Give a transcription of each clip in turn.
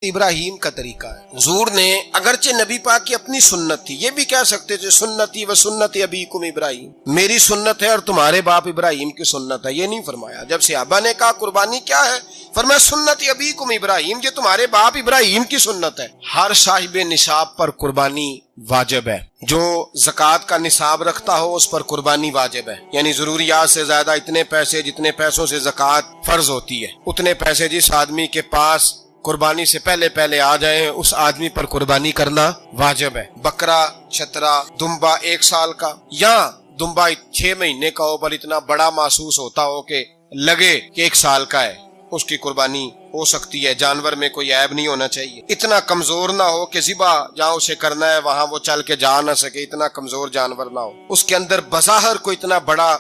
ابراہیم کا طریقہ ہے۔ حضور نے اگرچہ نبی پاک کی اپنی سنت تھی، یہ بھی کہہ سکتے تھے سنتی و سنت ابیکم ابراہیم، میری سنت ہے اور تمہارے باپ ابراہیم کی سنت ہے، یہ نہیں فرمایا۔ جب صحابہ نے کہا قربانی کیا ہے، فرمایا سنت ابیکم ابراہیم، یہ تمہارے باپ ابراہیم کی سنت ہے۔ ہر صاحب نصاب پر قربانی واجب ہے، جو زکوٰۃ کا نصاب رکھتا ہو اس پر قربانی واجب ہے، یعنی ضروریات سے زیادہ اتنے پیسے جتنے پیسوں سے زکوٰۃ فرض ہوتی ہے، اتنے پیسے جس آدمی کے پاس قربانی سے پہلے آ جائیں اس آدمی پر قربانی کرنا واجب ہے۔ بکرا، چھترا، دمبا 1 سال کا یا دمبا 6 مہینے کا ہو پر اتنا بڑا محسوس ہوتا ہو کہ لگے کہ 1 سال کا ہے، اس کی قربانی ہو سکتی ہے۔ جانور میں کوئی عیب نہیں ہونا چاہیے، اتنا کمزور نہ ہو کہ ذبح جہاں اسے کرنا ہے وہاں وہ چل کے جا نہ سکے، اتنا کمزور جانور نہ ہو، اس کے اندر بظاہر کوئی اتنا بڑا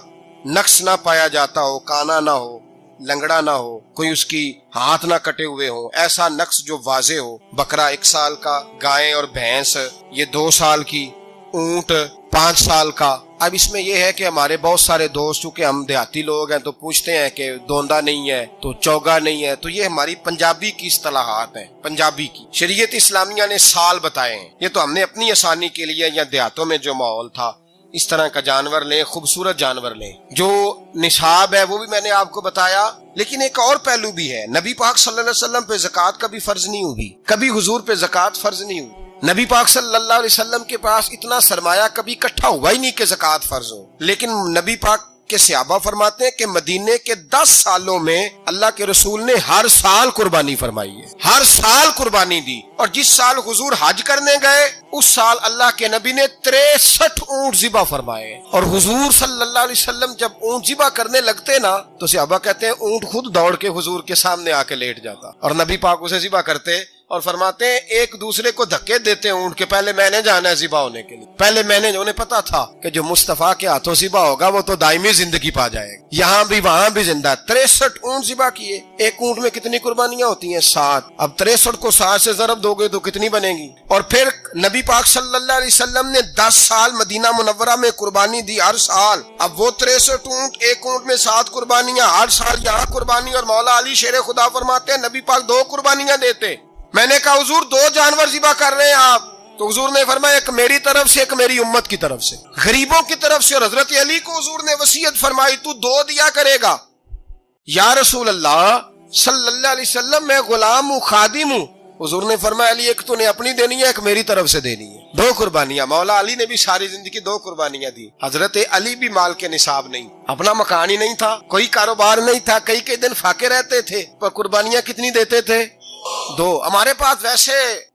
نقص نہ پایا جاتا ہو، کانا نہ ہو، لنگڑا نہ ہو، کوئی اس کی ہاتھ نہ کٹے ہوئے ہو، ایسا نقص جو واضح ہو۔ بکرا 1 سال کا، گائے اور بھینس یہ 2 سال کی، اونٹ 5 سال کا۔ اب اس میں یہ ہے کہ ہمارے بہت سارے دوست چونکہ ہم دیہاتی لوگ ہیں تو پوچھتے ہیں کہ دوندا نہیں ہے تو چوگا نہیں ہے، تو یہ ہماری پنجابی کی اصطلاحات ہیں، پنجابی کی۔ شریعت اسلامیہ نے سال بتائے ہیں، یہ تو ہم نے اپنی آسانی کے لیے یا دیہاتوں میں جو ماحول تھا اس طرح کا جانور لیں، خوبصورت جانور لیں۔ جو نصاب ہے وہ بھی میں نے آپ کو بتایا، لیکن ایک اور پہلو بھی ہے، نبی پاک صلی اللہ علیہ وسلم پہ زکوٰۃ کبھی فرض نہیں ہوئی، کبھی حضور پہ زکوٰۃ فرض نہیں ہوئی۔ نبی پاک صلی اللہ علیہ وسلم کے پاس اتنا سرمایہ کبھی اکٹھا ہوا ہی نہیں کہ زکوٰۃ فرض ہو، لیکن نبی پاک کے صحابہ فرماتے ہیں کہ مدینے کے 10 سالوں میں اللہ کے رسول نے ہر سال قربانی فرمائی ہے، ہر سال قربانی دی، اور جس سال حضور حج کرنے گئے اس سال اللہ کے نبی نے 63 اونٹ ذبح فرمائے، اور حضور صلی اللہ علیہ وسلم جب اونٹ ذبح کرنے لگتے نا تو صحابہ کہتے ہیں اونٹ خود دوڑ کے حضور کے سامنے آ کے لیٹ جاتا، اور نبی پاک اسے ذبح کرتے اور فرماتے ہیں ایک دوسرے کو دھکے دیتے اونٹ کے، پہلے میں نے جانا ہے ذبح ہونے کے لیے، پہلے میں نے، انہیں پتا تھا کہ جو مصطفیٰ کے ہاتھوں ذبح ہوگا وہ تو دائمی زندگی پا جائے گا، یہاں بھی وہاں بھی زندہ۔ 63 اونٹ ذبح کیے، ایک اونٹ میں کتنی قربانیاں ہوتی ہیں؟ 7۔ اب 63 کو 7 سے ضرب دو گے تو کتنی بنے گی؟ اور پھر نبی پاک صلی اللہ علیہ وسلم نے 10 سال مدینہ منورہ میں قربانی دی، ہر سال۔ اب وہ 63 اونٹ، ایک اونٹ میں 7 قربانیاں، ہر سال یہاں قربانی، اور مولا علی شیر خدا فرماتے ہیں نبی پاک 2 قربانیاں دیتے۔ میں نے کہا حضور 2 جانور ذبح کر رہے ہیں آپ، تو حضور نے فرمایا ایک میری طرف سے، ایک میری امت کی طرف سے، غریبوں کی طرف سے، اور حضرت علی کو حضور نے وصیت فرمائی تو 2 دیا کرے گا۔ یا رسول اللہ صلی اللہ علیہ وسلم میں غلام ہوں، خادم ہوں۔ حضور نے فرمایا علی ایک تو نے اپنی دینی ہے، ایک میری طرف سے دینی ہے، 2 قربانیاں۔ مولا علی نے بھی ساری زندگی 2 قربانیاں دی۔ حضرت علی بھی مال کے نصاب نہیں، اپنا مکان ہی نہیں تھا، کوئی کاروبار نہیں تھا، کئی دن فاقے رہتے تھے، پر قربانیاں کتنی دیتے تھے؟ 2۔ ہمارے پاس ویسے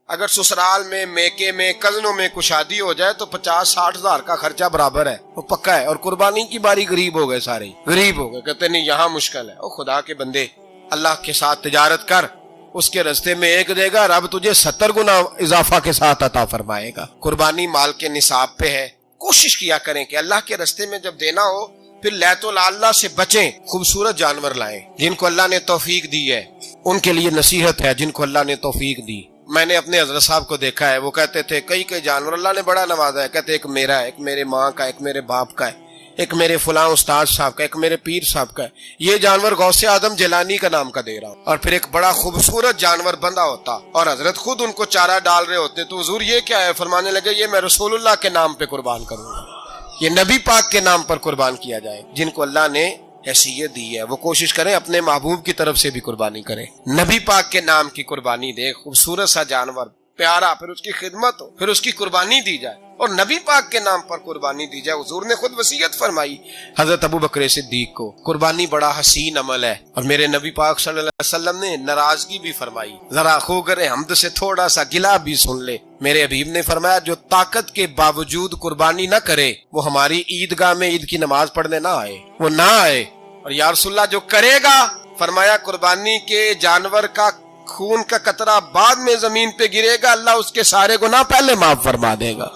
اگر سسرال میں، میکے میں، کزنوں میں کچھ شادی ہو جائے تو 50-60 ہزار کا خرچہ برابر ہے، وہ پکا ہے، اور قربانی کی باری غریب ہو گئے، سارے غریب ہو گئے، کہتے نہیں یہاں مشکل ہے۔ او خدا کے بندے، اللہ کے ساتھ تجارت کر، اس کے رستے میں 1 دے گا، رب تجھے 70 گنا اضافہ کے ساتھ عطا فرمائے گا۔ قربانی مال کے نصاب پہ ہے، کوشش کیا کریں کہ اللہ کے رستے میں جب دینا ہو پھر لیت اللہ سے بچیں، خوبصورت جانور لائیں جن کو اللہ نے توفیق دی ہے، ان کے لیے نصیحت ہے جن کو اللہ نے توفیق دی۔ میں نے اپنے حضرت صاحب کو دیکھا ہے، وہ کہتے تھے کئی جانور اللہ نے بڑا نوازا ہے، کہتے ایک میرا ہے، ایک میرے ماں کا، ایک میرے باپ کا ہے، ایک میرے فلاں استاد صاحب کا، ایک میرے پیر صاحب کا ہے، یہ جانور غوث اعظم جیلانی کا نام کا دے رہا ہوں۔ اور پھر ایک بڑا خوبصورت جانور بندہ ہوتا اور حضرت خود ان کو چارہ ڈال رہے ہوتے، تو حضور یہ کیا ہے؟ فرمانے لگے یہ میں رسول اللہ کے نام پہ قربان کروں گا، یہ نبی پاک کے نام پر قربان کیا جائے۔ جن کو اللہ نے حیثیت دی ہے وہ کوشش کریں اپنے محبوب کی طرف سے بھی قربانی کریں، نبی پاک کے نام کی قربانی دے، خوبصورت سا جانور پیارا، پھر اس کی خدمت ہو، پھر اس کی قربانی دی جائے، اور نبی پاک کے نام پر قربانی دی جائے۔ حضور نے خود وصیت فرمائی حضرت ابو بکر صدیق کو، قربانی بڑا حسین عمل ہے، اور میرے نبی پاک صلی اللہ علیہ وسلم نے ناراضگی بھی فرمائی، ذرا خوگر حمد سے تھوڑا سا گلا بھی سن لے۔ میرے حبیب نے فرمایا جو طاقت کے باوجود قربانی نہ کرے وہ ہماری عیدگاہ میں عید کی نماز پڑھنے نہ آئے، وہ نہ آئے۔ اور یا رسول اللہ جو کرے گا، فرمایا قربانی کے جانور کا خون کا قطرہ بعد میں زمین پہ گرے گا، اللہ اس کے سارے گناہ پہلے معاف فرما دے گا،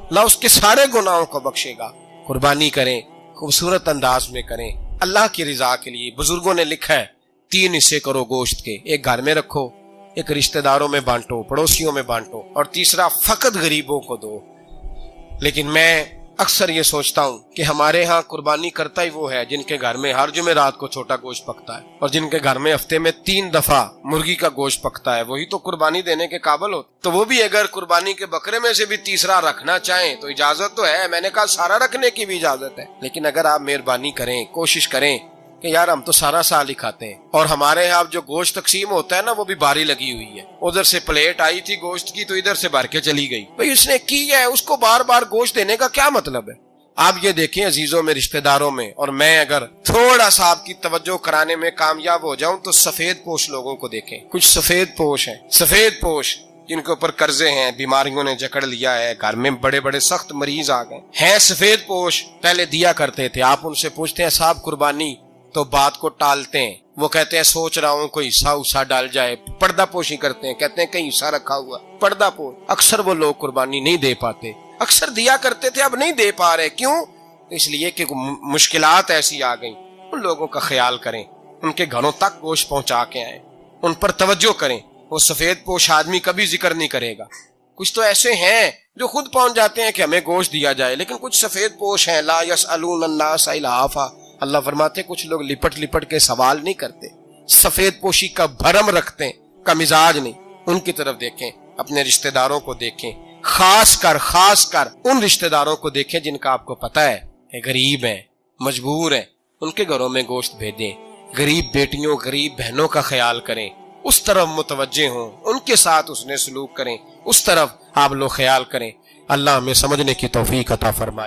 اللہ اس کے سارے گناہوں کو بخشے گا۔ قربانی کریں، خوبصورت انداز میں کریں، اللہ کی رضا کے لیے۔ بزرگوں نے لکھا ہے 3 حصے کرو گوشت کے، ایک گھر میں رکھو، ایک رشتہ داروں میں بانٹو، پڑوسیوں میں بانٹو، اور تیسرا فقط غریبوں کو دو۔ لیکن میں اکثر یہ سوچتا ہوں کہ ہمارے ہاں قربانی کرتا ہی وہ ہے جن کے گھر میں ہر جمعرات کو چھوٹا گوشت پکتا ہے، اور جن کے گھر میں ہفتے میں 3 دفعہ مرغی کا گوشت پکتا ہے، وہی تو قربانی دینے کے قابل ہوتے۔ تو وہ بھی اگر قربانی کے بکرے میں سے بھی تیسرا رکھنا چاہیں تو اجازت تو ہے، میں نے کہا سارا رکھنے کی بھی اجازت ہے، لیکن اگر آپ مہربانی کریں، کوشش کریں کہ یار ہم تو سارا سال ہی کھاتے ہیں، اور ہمارے یہاں جو گوشت تقسیم ہوتا ہے نا وہ بھی باری لگی ہوئی ہے، ادھر سے پلیٹ آئی تھی گوشت کی تو ادھر سے بھر کے چلی گئی، بھئی اس نے کی ہے، اس کو بار بار گوشت دینے کا کیا مطلب ہے؟ آپ یہ دیکھیں عزیزوں میں، رشتہ داروں میں، اور میں اگر تھوڑا سا آپ کی توجہ کرانے میں کامیاب ہو جاؤں تو سفید پوش لوگوں کو دیکھیں، کچھ سفید پوش ہیں، سفید پوش جن کے اوپر قرضے ہیں، بیماریوں نے جکڑ لیا ہے، گھر میں بڑے بڑے سخت مریض آ گئے ہیں، سفید پوش پہلے دیا کرتے تھے، آپ ان سے پوچھتے ہیں صاحب قربانی، تو بات کو ٹالتے ہیں، وہ کہتے ہیں سوچ رہا ہوں کوئی حصہ ڈال جائے، پردہ پوشی کرتے ہیں، کہتے ہیں کہیں حصہ رکھا ہوا، پردہ پوش۔ اکثر وہ لوگ قربانی نہیں دے پاتے، اکثر دیا کرتے تھے اب نہیں دے پا رہے، کیوں؟ اس لیے کہ مشکلات ایسی آ گئیں۔ ان لوگوں کا خیال کریں، ان کے گھروں تک گوشت پہنچا کے آئیں، ان پر توجہ کریں۔ وہ سفید پوش آدمی کبھی ذکر نہیں کرے گا، کچھ تو ایسے ہیں جو خود پہنچ جاتے ہیں کہ ہمیں گوشت دیا جائے، لیکن کچھ سفید پوش ہیں لا یسألون الناس الحافا، اللہ فرماتے کچھ لوگ لپٹ لپٹ کے سوال نہیں کرتے، سفید پوشی کا بھرم رکھتے ہیں، کا مزاج نہیں۔ ان کی طرف دیکھیں، اپنے رشتہ داروں کو دیکھیں، خاص کر ان رشتہ داروں کو دیکھیں جن کا آپ کو پتہ ہے کہ غریب ہیں، مجبور ہیں، ان کے گھروں میں گوشت بھیجیں۔ غریب بیٹیوں، غریب بہنوں کا خیال کریں، اس طرف متوجہ ہوں، ان کے ساتھ اس نے سلوک کریں، اس طرف آپ لوگ خیال کریں۔ اللہ ہمیں سمجھنے کی توفیق عطا فرمائے۔